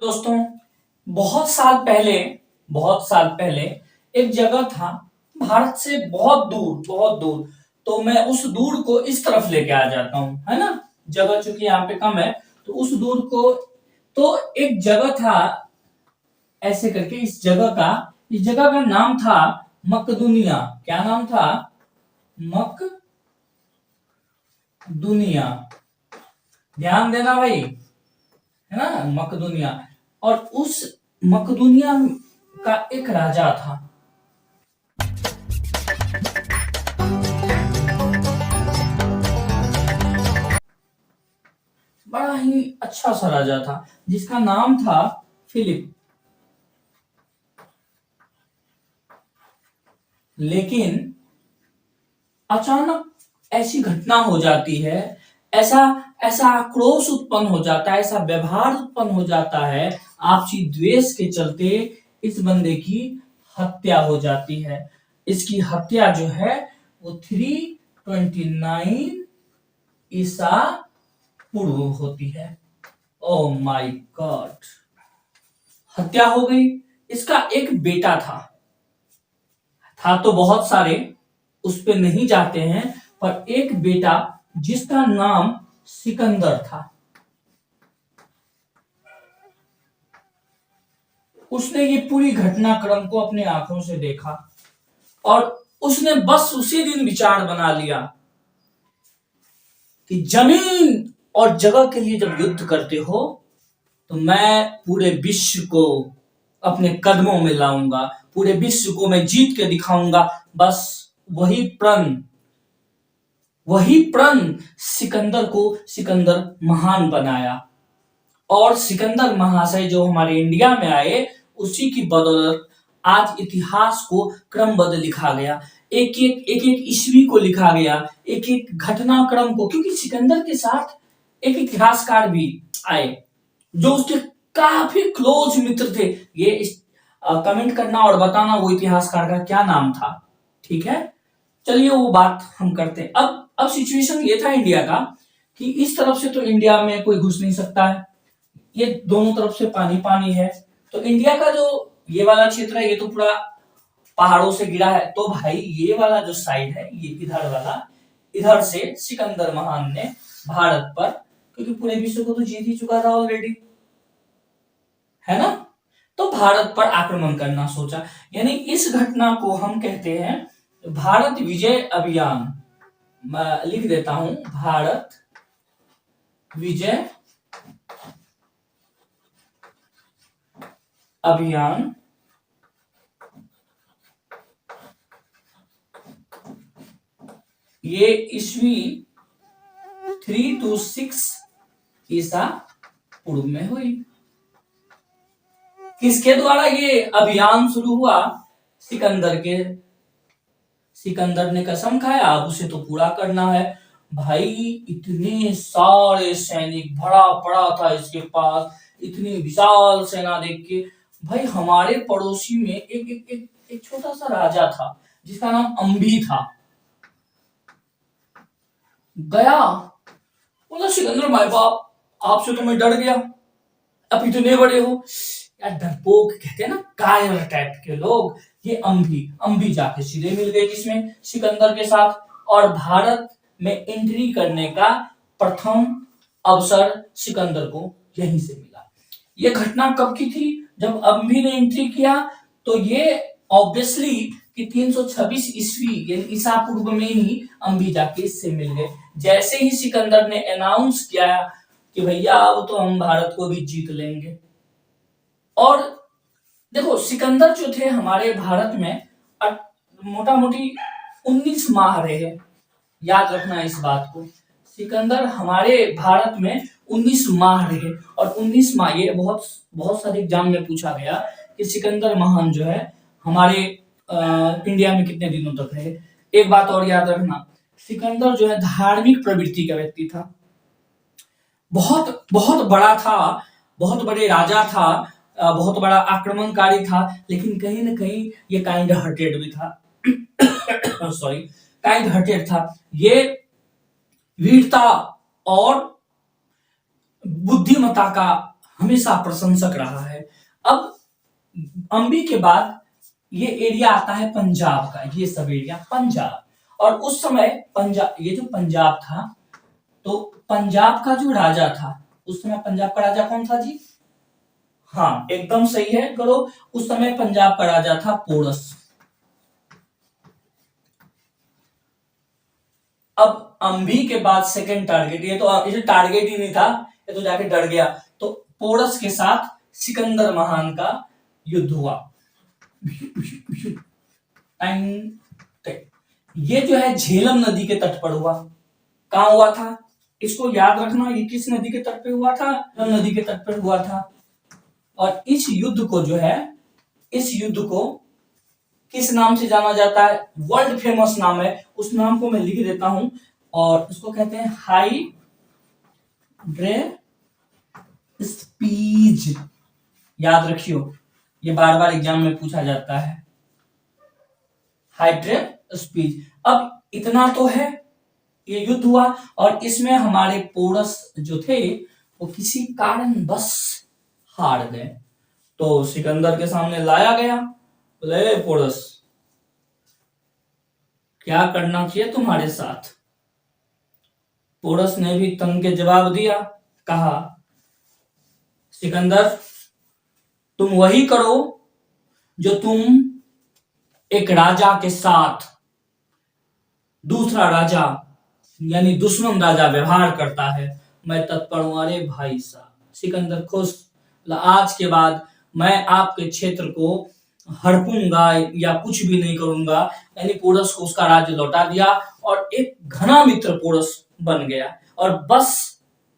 दोस्तों, बहुत साल पहले एक जगह था भारत से बहुत दूर। तो मैं उस दूर को इस तरफ लेके आ जाता हूँ, है ना। जगह चूंकि यहाँ पे कम है तो उस दूर को, तो एक जगह था ऐसे करके। इस जगह का नाम था मकदुनिया। क्या नाम था? मकदुनिया। ध्यान देना भाई, है ना, मकदुनिया। और उस मकदुनिया का एक राजा था। बड़ा ही अच्छा सा राजा था जिसका नाम था फिलिप। लेकिन अचानक ऐसी घटना हो जाती है, ऐसा ऐसा आक्रोश उत्पन्न हो जाता है, ऐसा व्यवहार उत्पन्न हो जाता है, आपसी द्वेष के चलते इस बंदे की हत्या हो जाती है। इसकी हत्या जो है वो 329 ईसा पूर्व होती है। ओ माय गॉड, हत्या हो गई। इसका एक बेटा था तो बहुत सारे, उस पे नहीं जाते हैं, पर एक बेटा जिसका नाम सिकंदर था। उसने ये पूरी घटनाक्रम को अपने आंखों से देखा और उसने बस उसी दिन विचार बना लिया कि जमीन और जगह के लिए जब युद्ध करते हो तो मैं पूरे विश्व को अपने कदमों में लाऊंगा, पूरे विश्व को मैं जीत के दिखाऊंगा। बस वही प्रण सिकंदर को सिकंदर महान बनाया। और सिकंदर महाशय जो हमारे इंडिया में आए, उसी की बदौलत आज इतिहास को क्रमबद्ध लिखा गया। एक एक ईस्वी को लिखा गया, एक एक घटनाक्रम को, क्योंकि सिकंदर के साथ एक इतिहासकार भी आए जो उसके काफी क्लोज मित्र थे। ये कमेंट करना और बताना वो इतिहासकार का क्या नाम था। ठीक है, चलिए वो बात हम करते हैं। अब सिचुएशन ये था इंडिया का कि इस तरफ से तो इंडिया में कोई घुस नहीं सकता है, ये दोनों तरफ से पानी पानी है। तो इंडिया का जो ये वाला क्षेत्र है ये तो पूरा पहाड़ों से घिरा है। तो भाई ये वाला जो साइड है, ये इधर वाला, इधर से सिकंदर महान ने भारत पर, क्योंकि पूरे विश्व को तो जीत ही चुका था ऑलरेडी, है ना, तो भारत पर आक्रमण करना सोचा। यानी इस घटना को हम कहते हैं भारत विजय अभियान। मैं लिख देता हूं, भारत विजय अभियान। ये ईस्वी 326 ईसा पूर्व में हुई। किसके द्वारा ये अभियान शुरू हुआ? सिकंदर ने कसम खाया अब उसे तो पूरा करना है। भाई इतने सारे सैनिक, भरा पड़ा था इसके पास, इतनी विशाल सेना देख के। भाई हमारे पड़ोसी में एक छोटा सा राजा था जिसका नाम अंबी था। गया, बोला सिकंदर भाई बाप, आपसे तो मैं डर गया, अब इतने बड़े हो। यार डरपोक कहते हैं ना, कायर टाइप के लोग। ये अंबी जाके सीधे मिल गए किसमें? सिकंदर के साथ। और भारत में एंट्री करने का प्रथम अवसर सिकंदर को यहीं से मिला। ये घटना कब की थी? जब अंबी ने एंट्री किया। तो ये ऑब्वियसली कि 326 ईस्वी यानी ईसा पूर्व में ही अंबी जाके इससे मिल गए। जैसे ही सिकंदर ने अनाउंस किया कि भैया अब तो हम भारत को भी जीत लेंगे। और देखो सिकंदर जो थे हमारे भारत में मोटा मोटी 19 माह रहे। याद रखना इस बात को, सिकंदर हमारे भारत में 19 माह रहे। और 19 माह, ये बहुत बहुत सारे एग्जाम में पूछा गया कि सिकंदर महान जो है हमारे इंडिया में कितने दिनों तक रहे। एक बात और याद रखना, सिकंदर जो है धार्मिक प्रवृत्ति का व्यक्ति था, बहुत बहुत बड़ा था, बहुत बड़े राजा था, बहुत बड़ा आक्रमणकारी था, लेकिन कहीं ना कहीं ये काइंड हार्टेड भी था। सॉरी, काइंड हार्टेड था। ये वीरता और बुद्धिमत्ता का हमेशा प्रशंसक रहा है। अब अम्बी के बाद ये एरिया आता है पंजाब का, ये सब एरिया पंजाब। और उस समय पंजाब, ये जो पंजाब था, तो पंजाब का जो राजा था उस समय, पंजाब का राजा कौन था जी? हाँ, एकदम सही है करो। उस समय पंजाब का राजा था पोरस। अब अम्बी के बाद सेकंड टारगेट, ये टारगेट ही नहीं था, ये तो जाके डर गया। तो पोरस के साथ सिकंदर महान का युद्ध हुआ। ये जो है झेलम नदी के तट पर हुआ। कहां हुआ था? इसको याद रखना, ये किस नदी के तट पे हुआ था? झेलम नदी के तट पर हुआ था। और इस युद्ध को जो है, इस युद्ध को किस नाम से जाना जाता है? वर्ल्ड फेमस नाम है, उस नाम को मैं लिख देता हूं, और उसको कहते हैं हाई ड्रे स्पीज। याद रखियो, ये बार बार एग्जाम में पूछा जाता है, हाइड्रे स्पीच। अब इतना तो है, ये युद्ध हुआ और इसमें हमारे पोरस जो थे वो किसी कारणवश हार गए। तो सिकंदर के सामने लाया गया, बोले पोरस क्या करना चाहिए तुम्हारे साथ? पोरस ने भी तंग के जवाब दिया, कहा सिकंदर तुम वही करो जो तुम एक राजा के साथ दूसरा राजा यानी दुश्मन राजा व्यवहार करता है, मैं तत्पर हूं। अरे भाई साहब, सिकंदर खुश, आज के बाद मैं आपके क्षेत्र को हड़पूंगा या कुछ भी नहीं करूंगा। यानी पोरस को उसका राज्य लौटा दिया और एक घना मित्र पोरस बन गया। और बस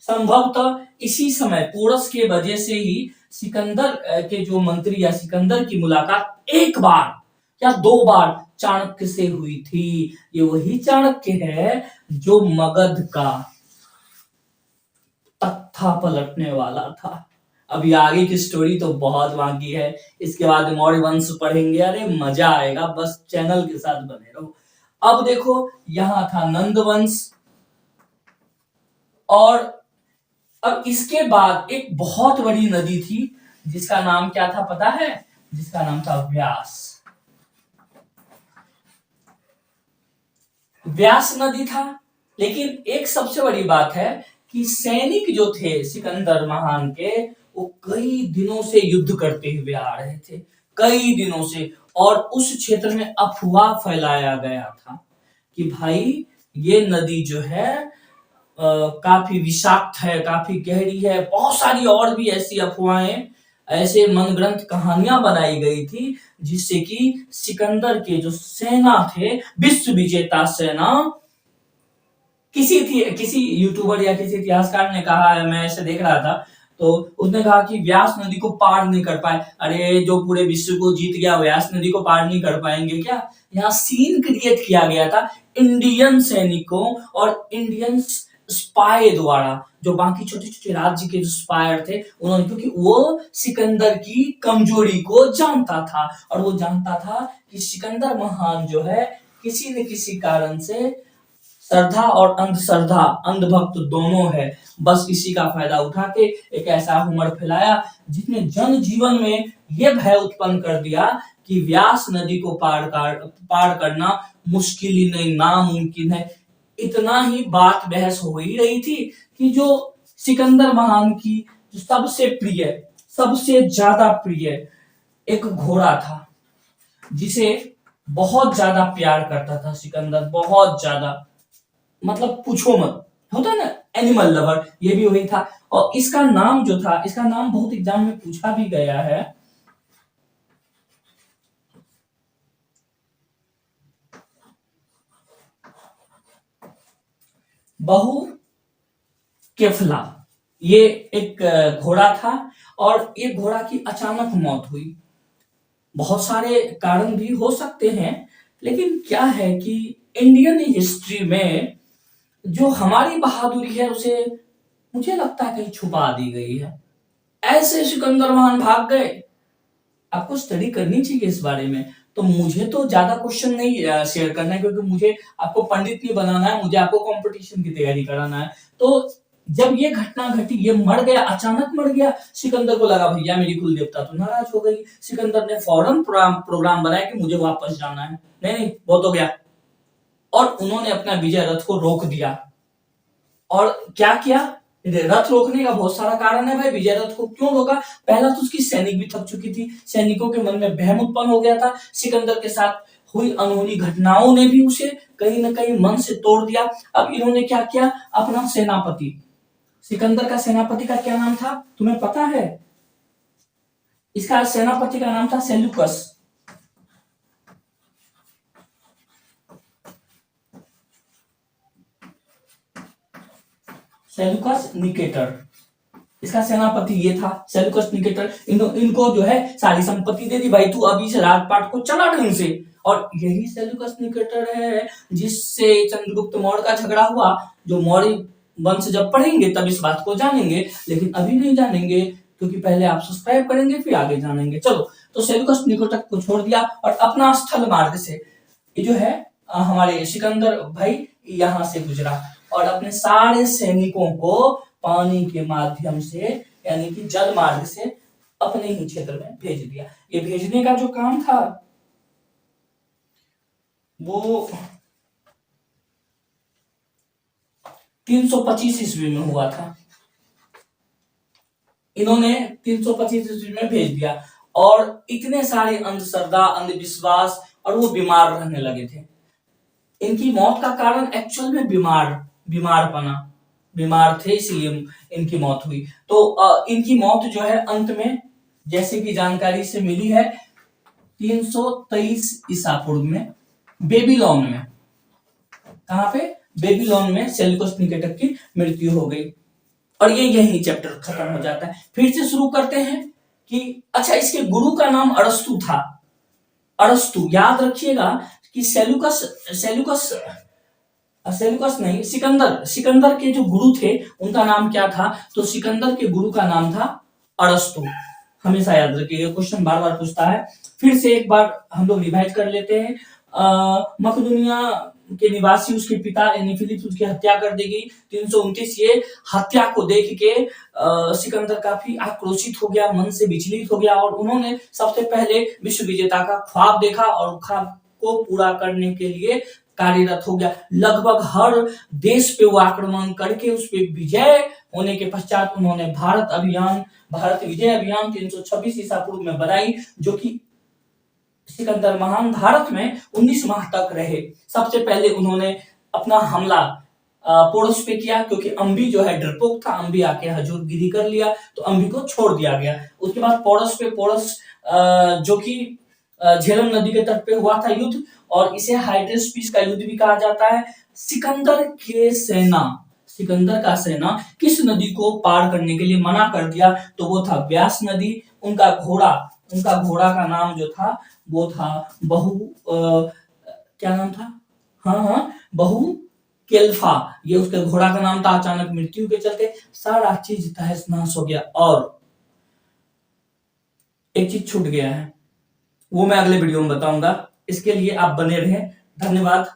संभवतः इसी समय पोरस के वजह से ही सिकंदर के जो मंत्री या सिकंदर की मुलाकात एक बार या दो बार चाणक्य से हुई थी। ये वही चाणक्य है जो मगध का तख्ता पलटने वाला था। अभी आगे की स्टोरी तो बहुत बाकी है, इसके बाद मौर्य वंश पढ़ेंगे, अरे मजा आएगा, बस चैनल के साथ बने रहो। अब देखो, यहां था नंद वंश, और अब इसके बाद एक बहुत बड़ी नदी थी जिसका नाम क्या था पता है? जिसका नाम था व्यास। व्यास नदी था। लेकिन एक सबसे बड़ी बात है कि सैनिक जो थे सिकंदर महान के, वो कई दिनों से युद्ध करते हुए आ रहे थे, कई दिनों से। और उस क्षेत्र में अफवाह फैलाया गया था कि भाई ये नदी जो है काफी विषाक्त है, काफी गहरी है। बहुत सारी और भी ऐसी अफवाहें, ऐसे मन ग्रंथ कहानियां बनाई गई थी जिससे कि सिकंदर के जो सेना थे, विश्व विजेता सेना, किसी यूट्यूबर या किसी इतिहासकार ने कहा है, मैं ऐसे देख रहा था, तो उसने कहा कि व्यास नदी को पार नहीं कर पाए। अरे जो पूरे विश्व को जीत गया, व्यास नदी को पार नहीं कर पाएंगे क्या? यहाँ सीन क्रिएट किया गया था इंडियन सैनिकों और इंडियन स्पाई द्वारा, जो बाकी छोटे छोटे राज्य के जो स्पायर थे उन्होंने, क्योंकि वो सिकंदर की कमजोरी को जानता था और वो जानता था कि सिकंदर महान जो है किसी न किसी कारण से श्रद्धा और अंधश्रद्धा, अंधभक्त दोनों है। बस इसी का फायदा उठा के एक ऐसा हुमर फैलाया जिसने जन जीवन में यह भय उत्पन्न कर दिया कि व्यास नदी को पार करना मुश्किल ही नहीं, नामुमकिन है। इतना ही बात बहस हो ही रही थी कि जो सिकंदर महान की जो सबसे प्रिय, सबसे ज्यादा प्रिय एक घोड़ा था जिसे बहुत ज्यादा प्यार करता था सिकंदर, बहुत ज्यादा, मतलब पूछो मत, होता है ना एनिमल लवर, ये भी वही था। और इसका नाम जो था, इसका नाम बहुत एग्जाम में पूछा भी गया है, बहु केफला। ये एक घोड़ा था और ये घोड़ा की अचानक मौत हुई। बहुत सारे कारण भी हो सकते हैं, लेकिन क्या है कि इंडियन हिस्ट्री में जो हमारी बहादुरी है उसे मुझे लगता है कहीं छुपा दी गई है। ऐसे सिकंदर महान भाग गए। आपको स्टडी करनी चाहिए इस बारे में। तो मुझे तो ज्यादा क्वेश्चन नहीं शेयर करना है, क्योंकि मुझे आपको पंडित नहीं बनाना है, मुझे आपको कंपटीशन की तैयारी कराना है। तो जब ये घटना घटी, ये मर गया, अचानक मर गया, सिकंदर को लगा भैया मेरी कुल देवता तो नाराज हो गई। सिकंदर ने फौरन प्रोग्राम बनाया कि मुझे वापस जाना है, नहीं नहीं बहुत हो गया, और उन्होंने अपना विजय रथ को रोक दिया। और क्या किया, रथ रोकने का बहुत सारा कारण है भाई। विजय रथ को क्यों रोका? पहला तो उसकी सैनिक भी थक चुकी थी, सैनिकों के मन में भय उत्पन्न हो गया था, सिकंदर के साथ हुई अनहोनी घटनाओं ने भी उसे कहीं ना कहीं मन से तोड़ दिया। अब इन्होंने क्या किया, अपना सेनापति, सिकंदर का सेनापति का क्या नाम था तुम्हें पता है? इसका सेनापति का नाम था सेल्यूकस। सेल्यूकस निकेटर, इसका सेनापति ये था सेल्यूकस निकेटर। इनको जो है सारी संपत्ति दे दी, भाई तू अभी से राजपाट को चला ढंग से। और यही सेल्यूकस निकेटर है जिससे चंद्रगुप्त मौर्य का झगड़ा हुआ। जो मौर्य वंश जब पढ़ेंगे तब इस बात को जानेंगे, लेकिन अभी नहीं जानेंगे क्योंकि पहले आप सब्सक्राइब करेंगे फिर आगे जानेंगे। चलो, तो सेल्यूकस निकेटर को छोड़ दिया और अपना स्थल मार्ग से ये जो है हमारे सिकंदर भाई यहां से गुजरा और अपने सारे सैनिकों को पानी के माध्यम से यानी कि जल मार्ग से अपने ही क्षेत्र में भेज दिया। ये भेजने का जो काम था वो 325 ईस्वी में हुआ था। इन्होंने 325 ईस्वी में भेज दिया और इतने सारे अंधश्रद्धा, अंधविश्वास और वो बीमार रहने लगे थे। इनकी मौत का कारण एक्चुअल में बीमार थे इसलिए इनकी मौत हुई। तो इनकी मौत जो है अंत में जैसे कि जानकारी से मिली है 323 ईसा पूर्व में बेबीलोन में। कहां पे? बेबीलोन में सेल्यूकस निकेटर की मृत्यु हो गई। और ये यही चैप्टर खत्म हो जाता है। फिर से शुरू करते हैं कि अच्छा इसके गुरु का नाम अरस्तु था। अरस्तु याद रखिएगा कि सेल्यूकस नहीं, सिकंदर के जो गुरु थे उनका नाम क्या था? तो सिकंदर के गुरु का नाम था अरस्तु। हमेशा याद रखिएगा, क्वेश्चन बार बार पूछता है। फिर से एक बार हम लोग रिवाइज कर लेते हैं। मकदूनिया के निवासी उसके पिता यानी फिलिप्स उसकी हत्या कर देगी 329। ये हत्या को देख के सिकंदर काफी आक्रोशित हो गया, मन से विचलित हो गया और उन्होंने सबसे पहले विश्व विजेता का ख्वाब देखा और ख्वाब को पूरा करने के लिए कार्यरत हो गया। लगभग हर देश पे वो आक्रमण करके उस पे विजय होने के पश्चात उन्होंने भारत विजय अभियान 326 ईसा पूर्व में बनाई, जो कि सिकंदर महान भारत में 19 माह तक रहे। सबसे पहले उन्होंने अपना हमला पोरस पे किया क्योंकि अंबी जो है डरपोक था, अंबी आके हजूरगिरी कर लिया तो अंबी को छोड़ दिया गया। उसके बाद पोरस जो कि झेलम नदी के तट पे हुआ था युद्ध और इसे हाइड्रस पीस का युद्ध भी कहा जाता है। सिकंदर का सेना किस नदी को पार करने के लिए मना कर दिया? तो वो था व्यास नदी। उनका घोड़ा का नाम जो था वो था क्या नाम था? बहु केल्फा, ये उसके घोड़ा का नाम था। अचानक मृत्यु के चलते सारा चीज तहस नहस हो गया और एक चीज छूट गया है, वो मैं अगले वीडियो में बताऊंगा। इसके लिए आप बने रहें। धन्यवाद।